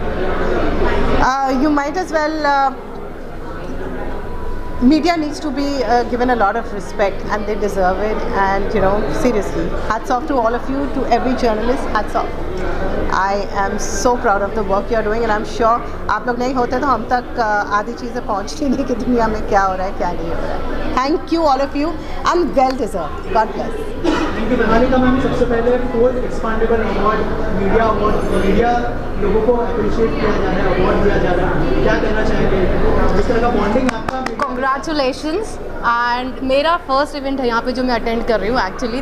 you might as well, media needs to be given a lot of respect, and they deserve it. And seriously, hats off to all of you, to every journalist, hats off. I am so proud of the work you are doing, and I'm sure आप लोग नहीं होते तो हम तक आधी चीज़ें पहुँचती नहीं कि दुनिया में क्या हो रहा है क्या नहीं हो रहा है। Thank you all of you, and well deserved. God bless. Thank you. Benalika ma'am, सबसे पहले 4th expendable award, media award, media लोगों को अप्रिशिएट किया जा रहा है, अवार्ड दिया जा रहा है, क्या कहना चाहेंगे? जिस तरह का बॉन्डिंग आपका। Congratulations, and मेरा फर्स्ट इवेंट है यहाँ पे जो मैं अटेंड कर रही हूँ actually.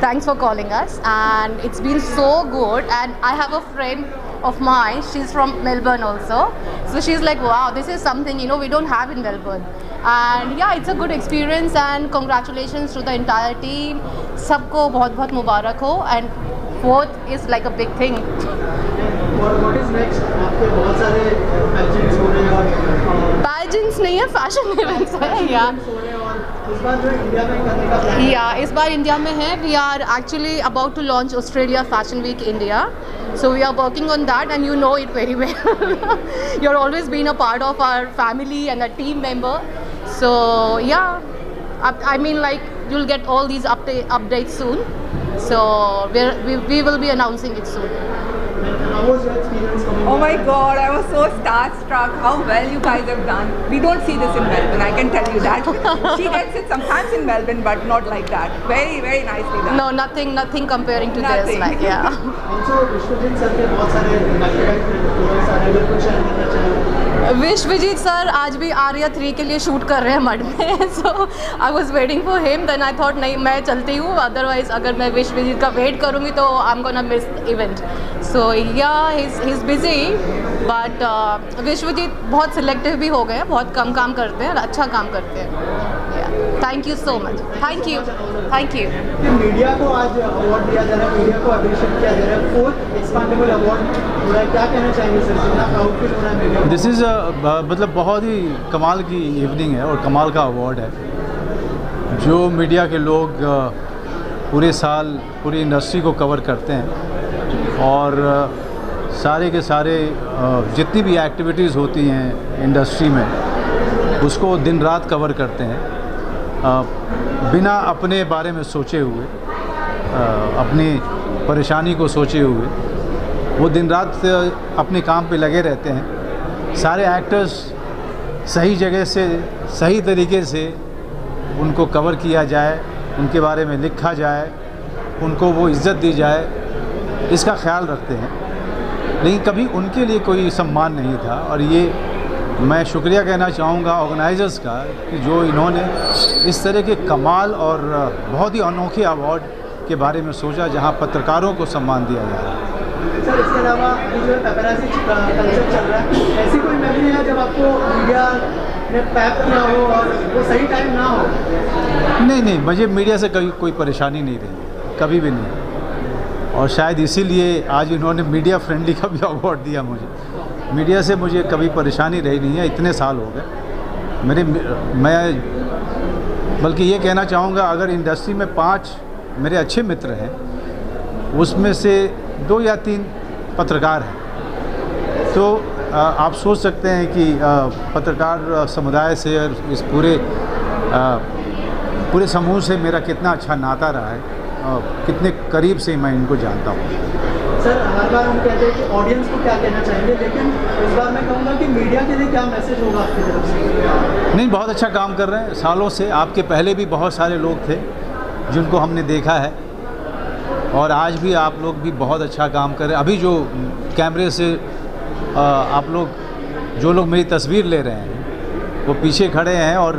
Thanks for calling us, and it's been so good. And I have a friend of mine. She's from Melbourne also. So she's like, wow, this is something, you know, we don't have in Melbourne. And yeah, it's a good experience and congratulations to the entire team. सबको बहुत बहुत मुबारक हो and fourth is like a big thing. What is next? आपके बहुत सारे pageants हो रहे हैं. Pageants नहीं है, fashion events है यार. इस बार जो इंडिया में करने का plan है. Yeah, इस बार इंडिया में है. We are actually about to launch Australia Fashion Week India. So we are working on that and you know it very well. You're always been a part of our family and a team member. So yeah, I mean like you'll get all these updates soon. So we will be announcing it soon. How was your experience coming Oh my here? God, I was so starstruck how well you guys have done. We don't see this in Melbourne, I can tell you that. She gets it sometimes in Melbourne, but not like that. Very, very nicely done. No, nothing comparing to this. Nothing. Like, yeah. Also, Vishwajit sir के बहुत सारे programmes आ रहे हैं, अगर कुछ share करना चाहें. Vishwajeet sir आज भी आर्या 3 के लिए शूट कर रहे हैं मड में. So I was waiting for him, then I thought नहीं मैं चलती हूँ, अदरवाइज अगर मैं विश्वजीत का वेट करूँगी तो I am gonna miss event. So yeah he is busy, but Vishwajeet बहुत सिलेक्टिव भी हो गए हैं, बहुत कम काम करते हैं और अच्छा काम करते हैं. Thank you so much. Thank you. Media को आज अवार्ड दिया जा रहा है, मीडिया को अप्रिशिएट किया जा रहा है. 4th एक्सपांडेबल अवार्ड हो रहा है, क्या कहना चाहेंगे सर? कितना प्राउड फील हो रहा है मीडिया? दिस इज़ मतलब बहुत ही कमाल की इवनिंग है और कमाल का अवार्ड है. जो मीडिया के लोग पूरे साल पूरी इंडस्ट्री को कवर करते हैं और सारे के सारे जितनी भी एक्टिविटीज़ होती हैं इंडस्ट्री में उसको दिन रात कवर करते हैं, बिना अपने बारे में सोचे हुए, अपनी परेशानी को सोचे हुए वो दिन रात अपने काम पे लगे रहते हैं. सारे एक्टर्स सही जगह से सही तरीके से उनको कवर किया जाए, उनके बारे में लिखा जाए, उनको वो इज़्ज़त दी जाए, इसका ख्याल रखते हैं. लेकिन कभी उनके लिए कोई सम्मान नहीं था और ये मैं शुक्रिया कहना चाहूँगा ऑर्गेनाइजर्स का कि जो इन्होंने इस तरह के कमाल और बहुत ही अनोखे अवार्ड के बारे में सोचा जहाँ पत्रकारों को सम्मान दिया जा रहा है. सर इसके अलावा जो पेपराजी कल्चर चल रहा है, ऐसी कोई मेमोरी है जब आपको मीडिया ने पैप किया हो और वो सही टाइम ना हो? नहीं, मुझे मीडिया से कभी कोई परेशानी नहीं रही, कभी भी नहीं. और शायद इसीलिए आज इन्होंने मीडिया फ्रेंडली का भी अवार्ड दिया मुझे. मीडिया से मुझे कभी परेशानी रही नहीं है, इतने साल हो गए मैं बल्कि ये कहना चाहूँगा अगर इंडस्ट्री में 5 मेरे अच्छे मित्र हैं उसमें से 2 या 3 पत्रकार हैं, तो आप सोच सकते हैं कि पत्रकार समुदाय से और इस पूरे समूह से मेरा कितना अच्छा नाता रहा है, कितने करीब से मैं इनको जानता हूँ. सर हर बार हम कहते हैं कि ऑडियंस को क्या कहना चाहेंगे, लेकिन इस बार मैं कहूँगा कि मीडिया के लिए क्या मैसेज होगा आपकी तरफ से? नहीं, बहुत अच्छा काम कर रहे हैं सालों से. आपके पहले भी बहुत सारे लोग थे जिनको हमने देखा है और आज भी आप लोग भी बहुत अच्छा काम कर रहे हैं. अभी जो कैमरे से आप लोग जो लोग मेरी तस्वीर ले रहे हैं वो पीछे खड़े हैं और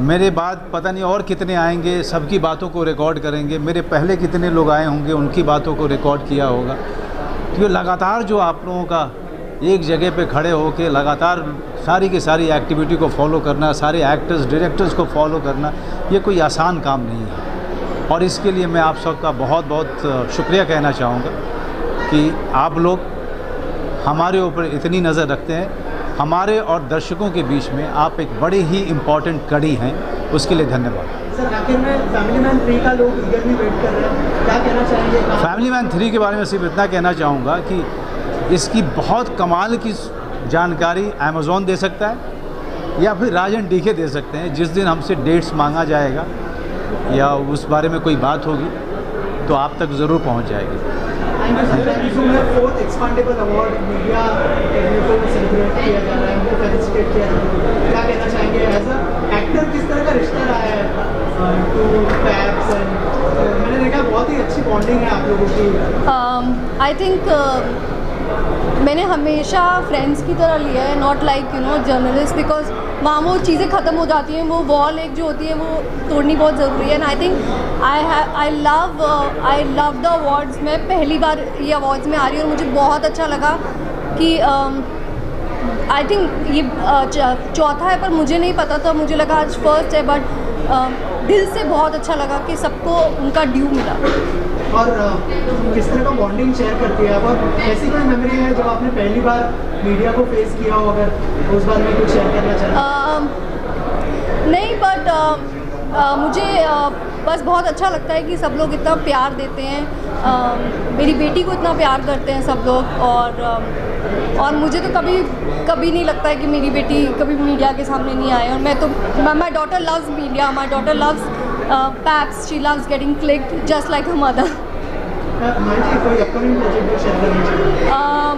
मेरे बाद पता नहीं और कितने आएंगे, सबकी बातों को रिकॉर्ड करेंगे. मेरे पहले कितने लोग आए होंगे, उनकी बातों को रिकॉर्ड किया होगा. तो लगातार जो आप लोगों का एक जगह पे खड़े होकर लगातार सारी की सारी एक्टिविटी को फॉलो करना, सारे एक्टर्स डायरेक्टर्स को फॉलो करना, ये कोई आसान काम नहीं है. और इसके लिए मैं आप सबका बहुत बहुत शुक्रिया कहना चाहूँगा कि आप लोग हमारे ऊपर इतनी नज़र रखते हैं. हमारे और दर्शकों के बीच में आप एक बड़ी ही इम्पॉर्टेंट कड़ी हैं, उसके लिए धन्यवाद. सर आखिर में फैमिली मैन 3 का लोग ईगरली वेट कर रहे हैं, क्या कहना चाहेंगे? फैमिली मैन 3 के बारे में सिर्फ इतना कहना चाहूँगा कि इसकी बहुत कमाल की जानकारी अमेज़ॉन दे सकता है या फिर राजन डीके दे सकते हैं. जिस दिन हमसे डेट्स मांगा जाएगा या उस बारे में कोई बात होगी तो आप तक ज़रूर पहुँच जाएगी. फोर्थ एक्सपांडेबल अवार्ड मीडिया को सेलिब्रेट किया जा रहा है, उनको फेलिसिटेट किया जा रहा है, क्या कहना चाहेंगे? एज अ एक्टर किस तरह का रिश्ता रहा है टू पैप्स एंड मैंने देखा बहुत ही अच्छी बॉन्डिंग है आप लोगों की. आई थिंक मैंने हमेशा फ्रेंड्स की तरह लिया है, नॉट लाइक जर्नलिस्ट, बिकॉज वहाँ वो चीज़ें ख़त्म हो जाती हैं, वो वॉल एक जो होती है वो तोड़नी बहुत ज़रूरी है। And I think I love the awards. मैं पहली बार ये अवार्ड्स में आ रही हूँ और मुझे बहुत अच्छा लगा कि आई थिंक ये चौथा है, पर मुझे नहीं पता था, मुझे लगा आज फर्स्ट है, बट दिल से बहुत अच्छा लगा कि सबको उनका ड्यू मिला। और किस तरह का बॉन्डिंग शेयर करती है आप, और ऐसी कोई मेमोरी है जब आपने पहली बार मीडिया को फेस किया हो, अगर उस बारे में कुछ शेयर करना चाहें? नहीं, बट मुझे बस बहुत अच्छा लगता है कि सब लोग इतना प्यार देते हैं, मेरी बेटी को इतना प्यार करते हैं सब लोग, और मुझे तो कभी नहीं लगता है कि मेरी बेटी कभी मीडिया के सामने नहीं आए। और मैं तो my daughter loves media, my daughter loves paps, she loves getting clicked just like her mother.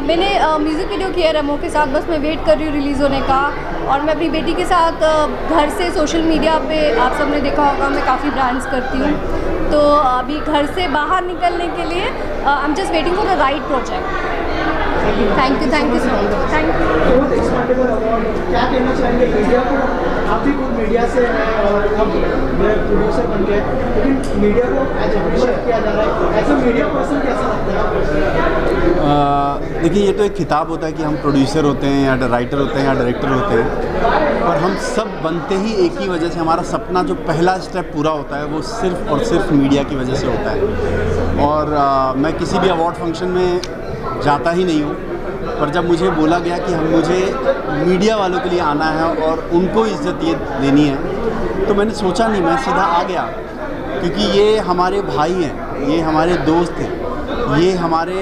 मैंने म्यूज़िक वीडियो किया रेमो के साथ, बस मैं वेट कर रही हूँ रिलीज़ होने का। और मैं अपनी बेटी के साथ घर से सोशल मीडिया पे, आप सबने देखा होगा, मैं काफ़ी ब्रांड्स करती हूँ, तो अभी घर से बाहर निकलने के लिए I am just waiting for the right project. Thank you so much. Thank you. क्या कहना चाहेंगे मीडिया को? आप भी खुद मीडिया से हैं और अब प्रोड्यूसर बन गए, लेकिन मीडिया को एज अप्रिशिएट किया जा रहा है, एज अ मीडिया पर्सन कैसा लगता है? देखिए, ये तो एक खिताब होता है कि हम प्रोड्यूसर होते हैं या राइटर होते हैं या डायरेक्टर होते हैं, पर हम सब बनते ही एक ही वजह से, हमारा सपना जो पहला स्टेप पूरा होता है वो सिर्फ और सिर्फ मीडिया की वजह से होता है। और मैं किसी भी अवार्ड फंक्शन में जाता ही नहीं हूँ, पर जब मुझे बोला गया कि मुझे मीडिया वालों के लिए आना है और उनको इज़्ज़त ये देनी है, तो मैंने सोचा नहीं, मैं सीधा आ गया, क्योंकि ये हमारे भाई हैं, ये हमारे दोस्त हैं, ये हमारे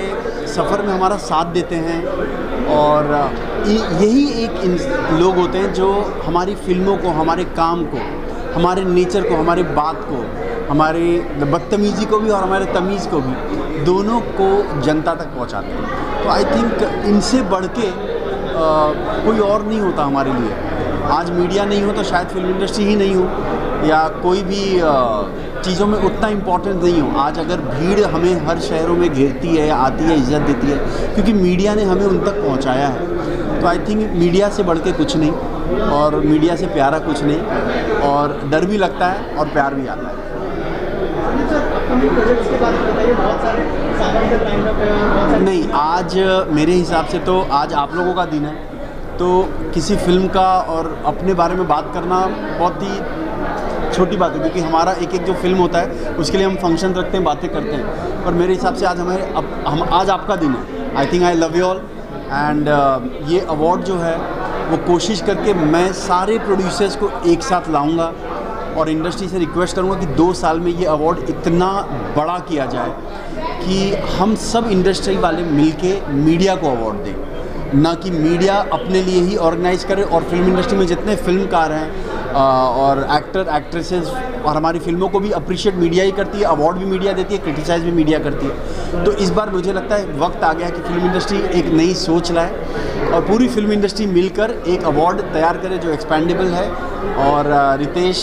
सफ़र में हमारा साथ देते हैं, और यही एक लोग होते हैं जो हमारी फिल्मों को, हमारे काम को, हमारे नेचर को, हमारी बात को, हमारे बदतमीज़ी को भी और हमारे तमीज़ को भी, दोनों को जनता तक पहुंचाते हैं। तो आई थिंक इनसे बढ़ के कोई और नहीं होता हमारे लिए। आज मीडिया नहीं हो तो शायद फिल्म इंडस्ट्री ही नहीं हो, या कोई भी चीज़ों में उतना इम्पोर्टेंस नहीं हो। आज अगर भीड़ हमें हर शहरों में घेरती है, आती है, इज़्ज़त देती है, क्योंकि मीडिया ने हमें उन तक पहुंचाया है। तो आई थिंक मीडिया से बढ़ के कुछ नहीं, और मीडिया से प्यारा कुछ नहीं, और डर भी लगता है और प्यार भी आता है। नहीं, आज मेरे हिसाब से तो आज आप लोगों का दिन है, तो किसी फिल्म का और अपने बारे में बात करना बहुत ही छोटी बात है, क्योंकि हमारा एक जो फिल्म होता है उसके लिए हम फंक्शन रखते हैं, बातें करते हैं, पर मेरे हिसाब से आज हम आज आपका दिन है। I think I love you all, and ये अवार्ड जो है वो कोशिश करके मैं सारे प्रोड्यूसर्स को एक साथ लाऊंगा, और इंडस्ट्री से रिक्वेस्ट करूंगा कि 2 साल में ये अवार्ड इतना बड़ा किया जाए कि हम सब इंडस्ट्री वाले मिलके मीडिया को अवार्ड दें, ना कि मीडिया अपने लिए ही ऑर्गेनाइज करे। और फिल्म इंडस्ट्री में जितने फिल्मकार हैं और एक्टर एक्ट्रेसेस, और हमारी फिल्मों को भी अप्रिशिएट मीडिया ही करती है, अवार्ड भी मीडिया देती है, क्रिटिसाइज़ भी मीडिया करती है। तो इस बार मुझे लगता है वक्त आ गया कि फिल्म इंडस्ट्री एक नई सोच लाए और पूरी फिल्म इंडस्ट्री मिलकर एक अवार्ड तैयार करे जो एक्सपेंडेबल है। और रितेश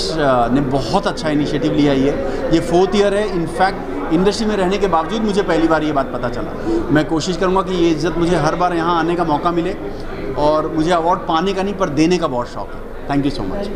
ने बहुत अच्छा इनिशिएटिव लिया ये 4th ईयर है। इनफैक्ट इंडस्ट्री में रहने के बावजूद मुझे पहली बार ये बात पता चला। मैं कोशिश करूँगा कि ये इज़्ज़त मुझे हर बार यहाँ आने का मौका मिले, और मुझे अवार्ड पाने का नहीं पर देने का बहुत शौक है। Thank you so much.